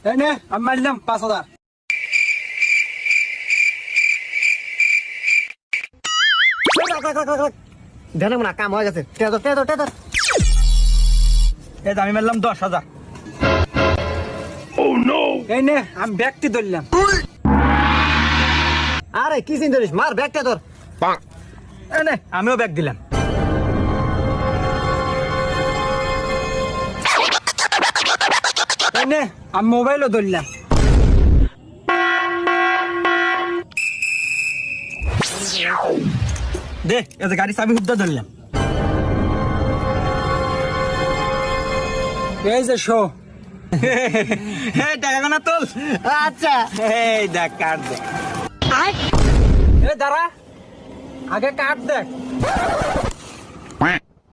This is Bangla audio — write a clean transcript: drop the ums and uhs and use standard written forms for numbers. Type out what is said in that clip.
এই নে আমি মারলাম 5,000। জানো না কাম হয়ে গেছে, তেদর। এই আমি মারলাম 10,000। এই নে আমি ব্যক্তি ধরলাম। আরে কি চিন্তা করিস, মার ব্যাগটা তোর। এই নে আমিও ব্যাগ দিলাম। এই নে আমি মোবাইলও ধরলাম। দে এই যে গাড়ি চাবি হুদ্দা ধরলাম। এই যে শো টাকা গোনা তোল। আচ্ছা এই দেখ কার্ড দেখ। এই দাঁড়া, আগে কার্ড দেখ।